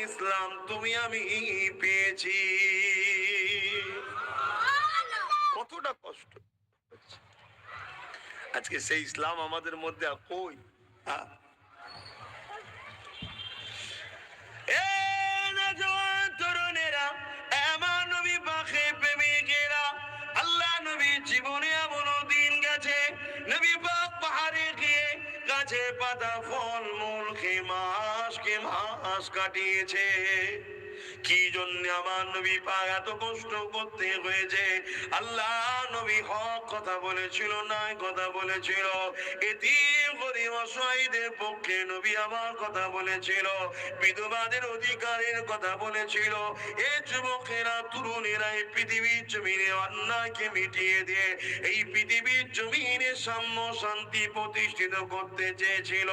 ইসলাম তুমি আমি পেয়েছি। কতটা কষ্ট আজকে সেই ইসলাম আমাদের মধ্যে কই? তরুণেরা, এমন নবী পাখে প্রেমিকেরা, আল্লাহ নবী জীবনে এমন দিন গেছে নবী পাক পাহাড়ে গিয়ে গাছে পাতা ফল মূল খেয়ে মাস কাটিয়েছে। কি জন্য আমার নবী পাক এত কষ্ট করতে হয়েছে? আল্লাহ নবী হক কথা বলেছিল, নাই কথা বলেছিল, এতিম গরীব অসহায়দের পক্ষে নবী আমার কথা বলেছিল, বিধবাদের অধিকারের কথা বলেছিল। এই যুবকেরা, তরুণেরা এই পৃথিবীর জমিনে অন্যায়কে মিটিয়ে দিয়ে এই পৃথিবীর জমিনে সাম্য শান্তি প্রতিষ্ঠিত করতে চেয়েছিল।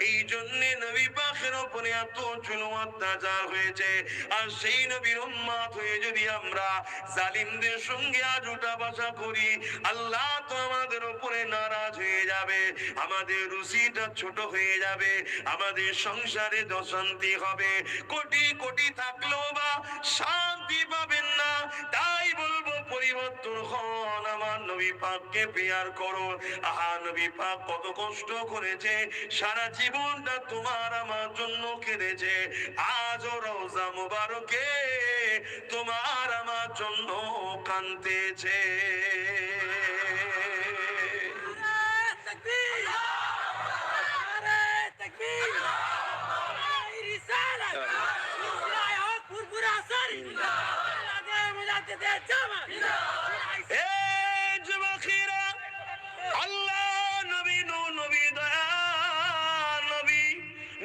এই জন্য নবী পাকের উপরে এত জুলুম অত্যাচার হয়েছে। আর সেই নবীর উম্মত হয়ে যদি আমরা জালিমদের সঙ্গে আজ উঠা বসা করি, আল্লাহ তো আমাদের উপরে নারাজ হয়ে যাবে, আমাদের রুচিটা ছোট হয়ে যাবে, আমাদের সংসারে অশান্তি হবে, কোটি কোটি থাকলেও বা শান্তি পাবেন না। তাই বলবো পরিবর্তন হন, আমার নবী পাককে পেয়ার করুন। আহা, নবী পাক কত কষ্ট করেছে, সারা জীবনটা তোমার আমার জন্য কেঁদেছে। আজও রওজা মুবারকে তোমার আমার জন্য কাঁদতেছে।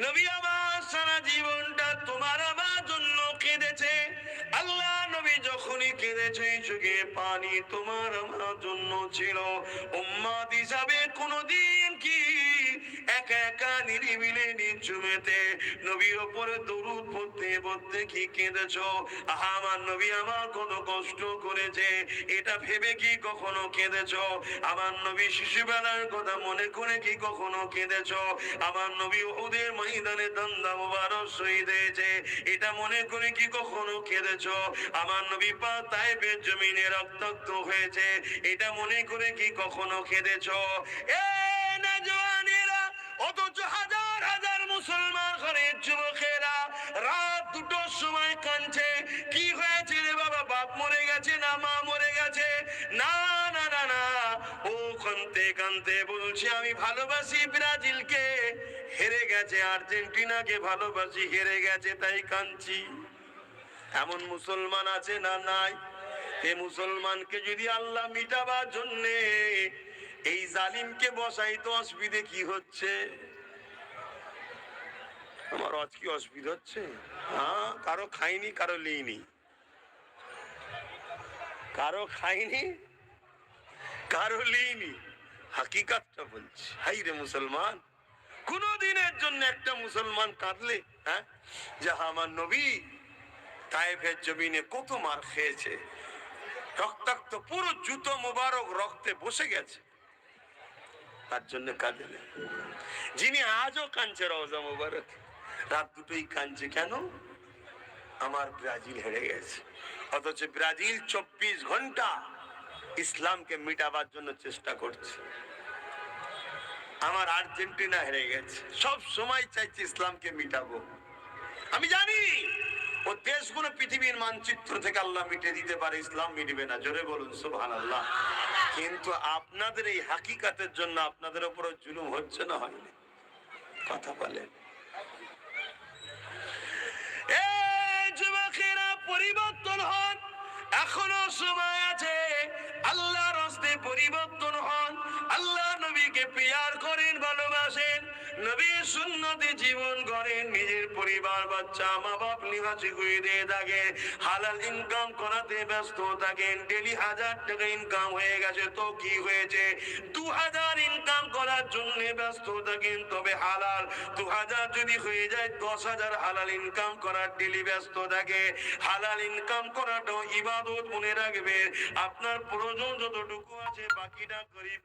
নবী আমার সারা জীবনটা তোমার আমার জন্য কেঁদেছে। আল্লাহ নবী যখনই কেঁদেছে চোখে পানি তোমার আমার জন্য ছিল। উম্মত হিসাবে কোনদিন কি একা একা নিরিবিলি নিঝুমেতে নবীর উপরে দরুদ পড়তে পড়তে কি কেঁদেছো? আমার নবী আমার কত কষ্ট করেছে এটা ভেবে কি কখনো কেঁদেছো? আমার নবী শিশুবেলার কথা মনে করে কি কখনো কেঁদেছো? আমার নবী উহুদের ময়দানে দান্দা মুবারক শহীদ হয়েছে এটা মনে করে কি কখনো কেঁদেছো? আমার নবী পাক তায়েফের জমিনে রক্তাক্ত হয়েছে এটা মনে করে কি কখনো কেঁদেছো? না জওয়ানেরা, অথচ হাজার হাজার মুসলমান ঘরের যুবকেরা রাত দুটোর সময় কাঁদছে। কি হয়েছে রে বাবা? বাপ মরে গেছে না মা মরে গেছে? না না না না, ও কাঁদতে কাঁদতে বলছে আমি ভালোবাসি ব্রাজিলকে, হেরে গেছে, আর্জেন্টিনাকে ভালোবাসি, হেরে গেছে, তাই কাঁদছি। এমন মুসলমান আছে না নাই? এই মুসলমানকে যদি আল্লাহ মিটাবার জন্যে এই জালিমকে বসাই তো অসুবিধে কি হচ্ছে? আমার আজ কি অসুবিধা হচ্ছে? হ্যাঁ, কারো খাইনি, কারো লিইনি, কারো খাইনি, কারো লিইনি, হাকিকাতটা বলছি। হাই রে মুসলমান, কোন দিনের জন্য একটা মুসলমান কাঁদলে, হ্যাঁ, যে আমার নবী তায়েফের জমিনে কত মার খেয়েছে, রক্তাক্ত পুরো জুতো মোবারক রক্তে বসে গেছে, তার জন্য কাঁদলে? যিনি আজও কাঁদছে রওজা মোবারক, রাত দুটোই কাঁদছে কেন? আমার ব্রাজিল হেরে গেছে। অথচ ব্রাজিল 24 ঘন্টা ইসলামকে মিটাবার জন্য চেষ্টা করছে। আমার আর্জেন্টিনা হেরে গেছে, সব সময় চাইছে ইসলামকে মিটাবো। আমি জানি ও দেশগুলো পৃথিবীর মানচিত্র থেকে আল্লাহ মিটে দিতে পারে, ইসলাম মিটবে না। জোরে বলুন সুবহানাল্লাহ। কিন্তু আপনাদের এই হাকিকাতের জন্য আপনাদের উপর জুলুম হচ্ছে না হয়নি? কথা বলেন। যুবকেরা পরিবর্তন হন, এখনো সময় আছে। আল্লাহর হস্তে পরিবর্তন হন, আল্লাহ নবীকে প্রিয়ার করেন, ভালোবাসেন, নবীর সুন্নতে জীবন গড়েন, নিজের পরিবার বাচ্চা মা বাপ নিবাসী করে দিয়ে থাকেন, হালাল ইনকাম করাতে ব্যস্ত থাকেন। ডেলি 1000 টাকা ইনকাম হয়ে গেছে তো কি হয়েছে? 2000 ইনকাম করার জন্য ব্যস্ত থাকেন, তবে হালাল 2000 যদি হয়ে যায় 10,000 হালাল ইনকাম করার ডেলি ব্যস্ত থাকে। হালাল ইনকাম করাটাও ইবাদত, মনে রাখবে। আপনার প্রয়োজন যতটুকু আছে বাকিটা গরিব